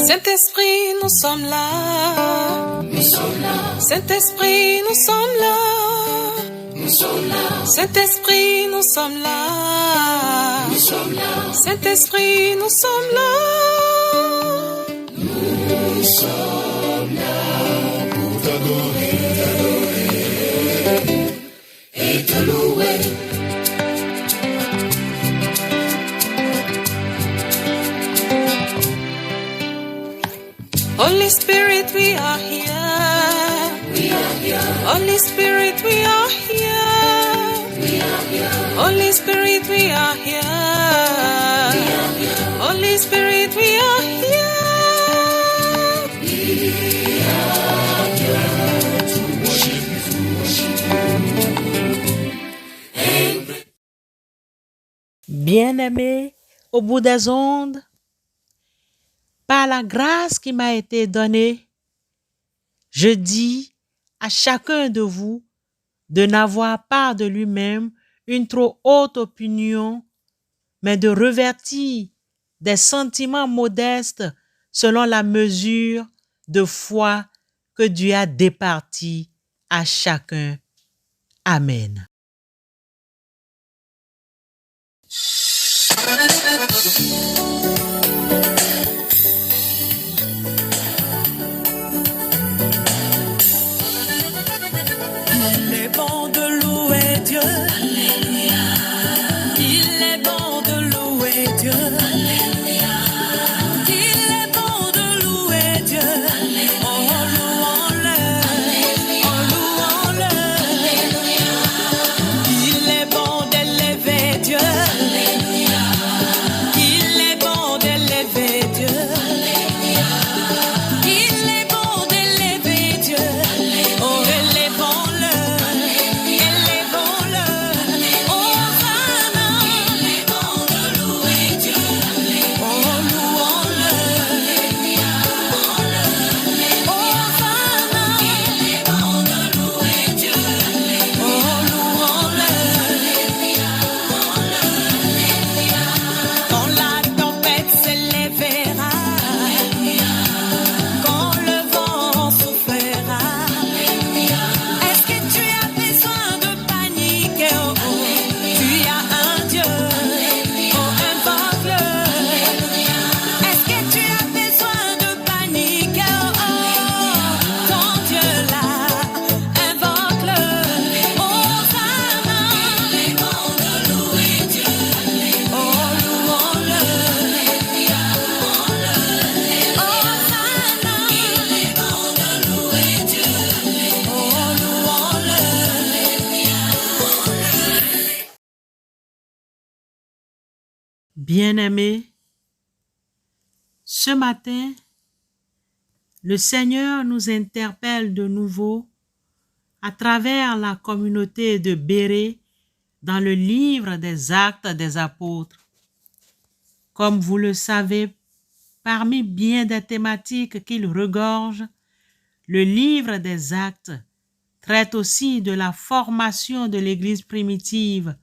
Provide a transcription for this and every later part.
Saint-Esprit, nous sommes là. Nous sommes là. Saint-Esprit, nous sommes là. Nous sommes là. Saint-Esprit, nous sommes là. Nous sommes là. Saint-Esprit, nous sommes là. Nous sommes là pour t'adorer et te louer. Holy Spirit, we are here. We are here. Holy Spirit, we are here. We are here. Holy Spirit, we are here. We are here. Holy Spirit, we are here. We are here to worship you. Bien-aimés, au bout des ondes, par la grâce qui m'a été donnée, je dis à chacun de vous de n'avoir pas de lui-même une trop haute opinion, mais de revertir des sentiments modestes selon la mesure de foi que Dieu a départie à chacun. Amen. Il est bon de louer Dieu. Alléluia. Il est bon de louer Dieu. Alléluia. Il est bon de louer Dieu. Alléluia. Oh, louons-le. Alléluia. Oh, louons-le. Alléluia. Il est bon d'élever Dieu. Alléluia. Il est bon d'élever Dieu. Alléluia. Il est bon d'élever Dieu. Oh, élevons-le. Bien-aimés, ce matin, le Seigneur nous interpelle de nouveau à travers la communauté de Bérée dans le livre des Actes des Apôtres. Comme vous le savez, parmi bien des thématiques qu'il regorge, le livre des Actes traite aussi de la formation de l'Église primitive,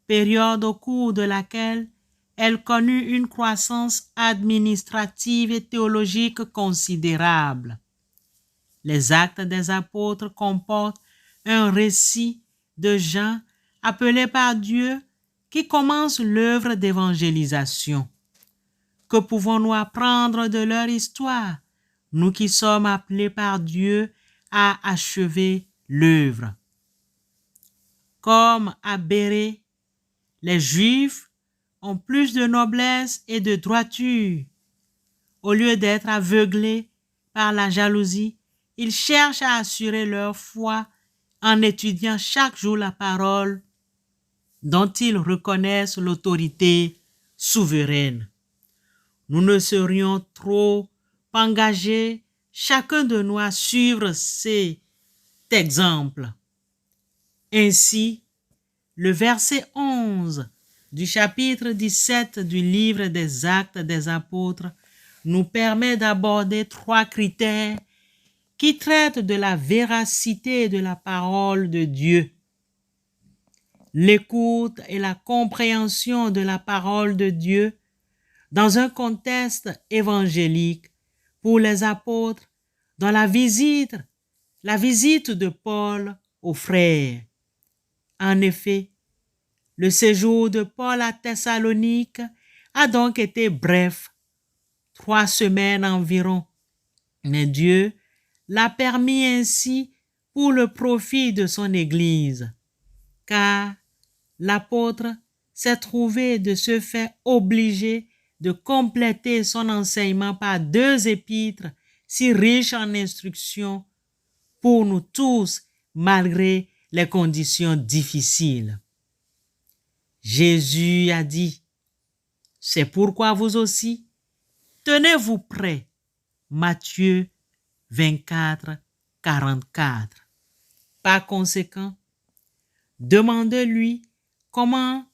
période au cours de laquelle elle connut une croissance administrative et théologique considérable. Les Actes des Apôtres comportent un récit de gens appelés par Dieu qui commencent l'œuvre d'évangélisation. Que pouvons-nous apprendre de leur histoire, nous qui sommes appelés par Dieu à achever l'œuvre? Comme à Bérée, les Juifs ont plus de noblesse et de droiture. Au lieu d'être aveuglés par la jalousie, ils cherchent à assurer leur foi en étudiant chaque jour la parole dont ils reconnaissent l'autorité souveraine. Nous ne serions trop engagés, chacun de nous, à suivre cet exemple. Ainsi, le verset 11 du chapitre 17 du livre des Actes des Apôtres nous permet d'aborder 3 critères qui traitent de la véracité de la parole de Dieu. L'écoute et la compréhension de la parole de Dieu dans un contexte évangélique pour les apôtres dans la visite de Paul aux frères. En effet, le séjour de Paul à Thessalonique a donc été bref, 3 semaines environ, mais Dieu l'a permis ainsi pour le profit de son Église, car l'apôtre s'est trouvé de ce fait obligé de compléter son enseignement par 2 épîtres si riches en instruction pour nous tous, malgré les conditions difficiles. Jésus a dit, « C'est pourquoi vous aussi, tenez-vous prêts. » Matthieu 24, 44. Par conséquent, demandez-lui comment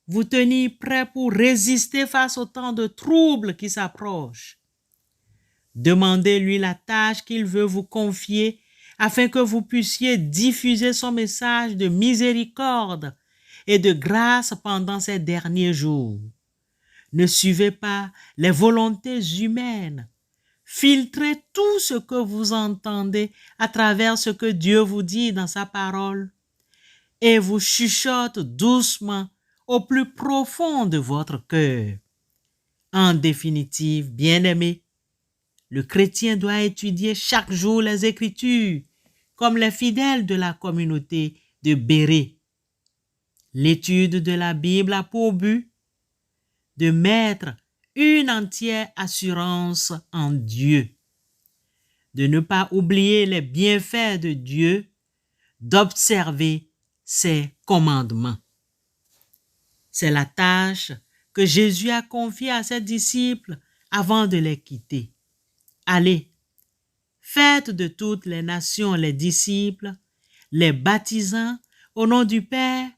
vous tenir prêt pour résister face au temps de troubles qui s'approchent. Demandez-lui la tâche qu'il veut vous confier afin que vous puissiez diffuser son message de miséricorde et de grâce pendant ces derniers jours. Ne suivez pas les volontés humaines. Filtrez tout ce que vous entendez à travers ce que Dieu vous dit dans sa parole et vous chuchote doucement au plus profond de votre cœur. En définitive, bien-aimés, le chrétien doit étudier chaque jour les Écritures, comme les fidèles de la communauté de Bérée. L'étude de la Bible a pour but de mettre une entière assurance en Dieu, de ne pas oublier les bienfaits de Dieu, d'observer ses commandements. C'est la tâche que Jésus a confiée à ses disciples avant de les quitter. Allez, faites de toutes les nations les disciples, les baptisant au nom du Père,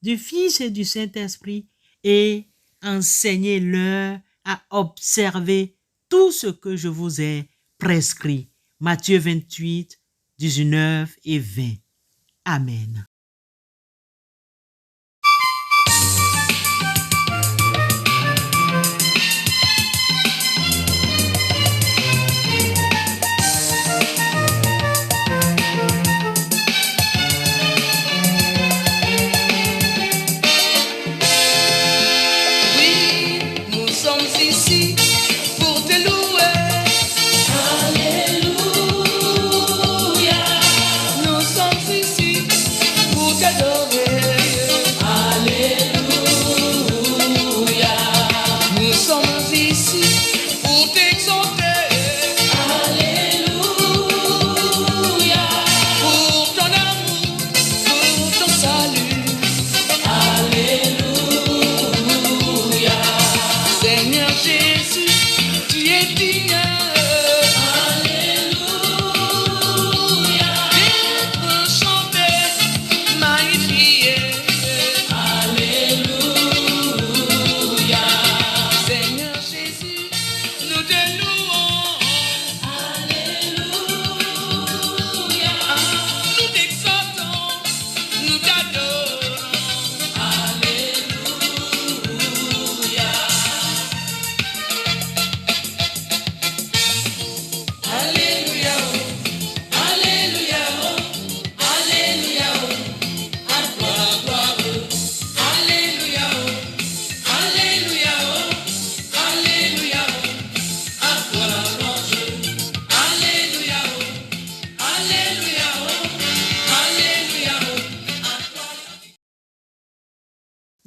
du Fils et du Saint-Esprit, et enseignez-leur à observer tout ce que je vous ai prescrit. Matthieu 28, 19 et 20. Amen.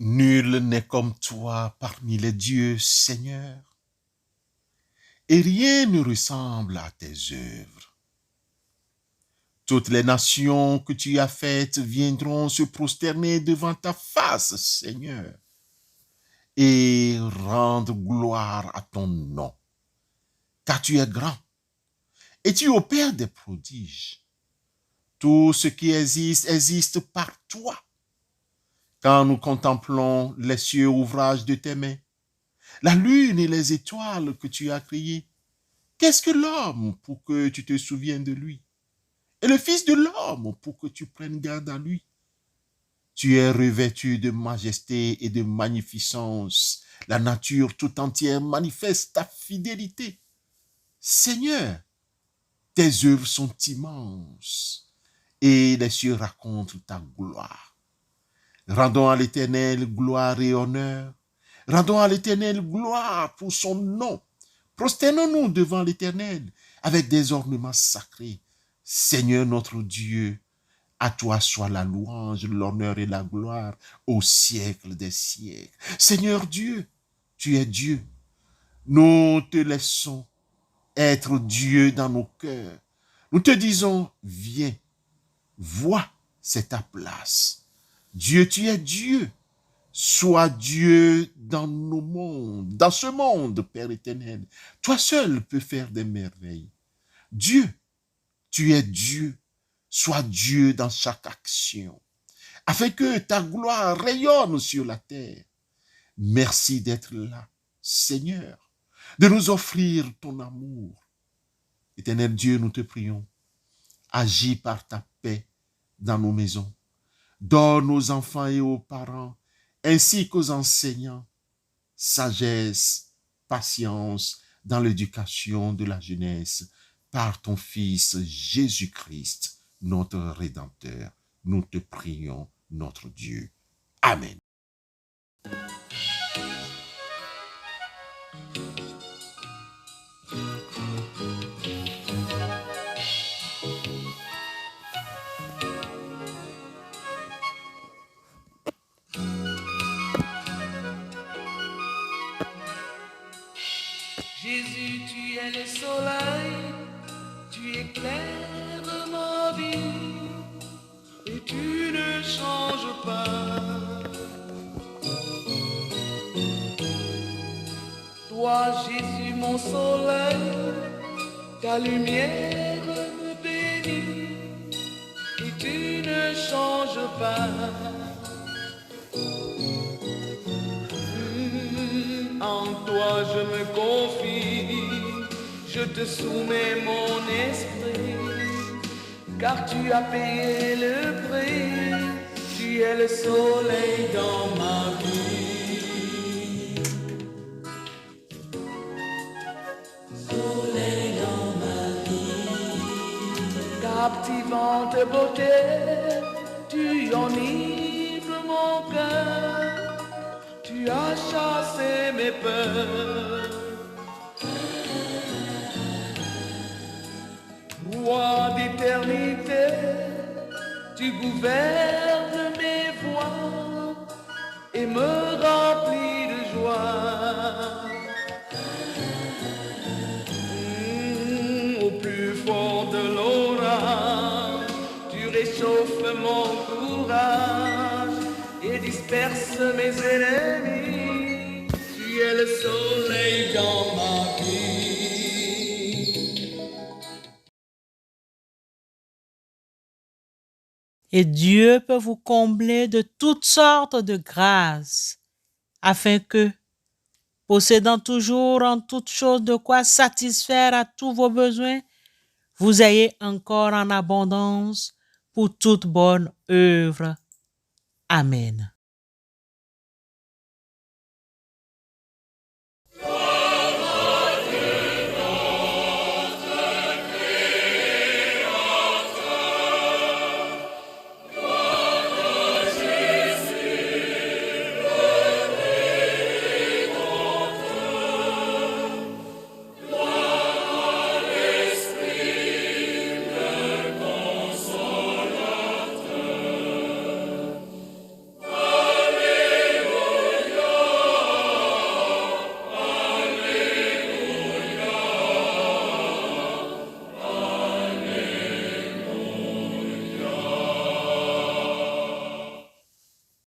Nul n'est comme toi parmi les dieux, Seigneur, et rien ne ressemble à tes œuvres. Toutes les nations que tu as faites viendront se prosterner devant ta face, Seigneur, et rendre gloire à ton nom, car tu es grand, et tu opères des prodiges. Tout ce qui existe par toi. Quand nous contemplons les cieux ouvrages de tes mains, la lune et les étoiles que tu as créées, qu'est-ce que l'homme pour que tu te souviennes de lui? Et le Fils de l'homme pour que tu prennes garde à lui? Tu es revêtu de majesté et de magnificence. La nature tout entière manifeste ta fidélité. Seigneur, tes œuvres sont immenses et les cieux racontent ta gloire. Rendons à l'Éternel gloire et honneur. Rendons à l'Éternel gloire pour son nom. Prosternons-nous devant l'Éternel avec des ornements sacrés. Seigneur notre Dieu, à toi soit la louange, l'honneur et la gloire au siècle des siècles. Seigneur Dieu, tu es Dieu. Nous te laissons être Dieu dans nos cœurs. Nous te disons, viens, vois, c'est ta place. Dieu, tu es Dieu. Sois Dieu dans nos mondes, dans ce monde, Père éternel. Toi seul peux faire des merveilles. Dieu, tu es Dieu. Sois Dieu dans chaque action, afin que ta gloire rayonne sur la terre. Merci d'être là, Seigneur, de nous offrir ton amour. Éternel Dieu, nous te prions, agis par ta paix dans nos maisons. Donne aux enfants et aux parents, ainsi qu'aux enseignants, sagesse, patience dans l'éducation de la jeunesse, par ton Fils Jésus-Christ, notre Rédempteur. Nous te prions, notre Dieu. Amen. Jésus, tu es le soleil, tu éclaires ma vie et tu ne changes pas. Toi, Jésus, mon soleil, ta lumière me bénit et tu ne changes pas. En toi je me confie, je te soumets mon esprit, car tu as payé le prix, tu es le soleil dans ma vie. Soleil dans ma vie. Captivante beauté, tu enivres mon cœur. Tu as chassé mes peurs. Roi d'éternité, tu gouvernes mes voies et me remplis de joie. Au plus fort de l'orage, tu réchauffes mon courage et disperse mes ennemis. Tu es le soleil dans ma vie. Et Dieu peut vous combler de toutes sortes de grâces, afin que, possédant toujours en toutes choses de quoi satisfaire à tous vos besoins, vous ayez encore en abondance pour toute bonne œuvre. Amen.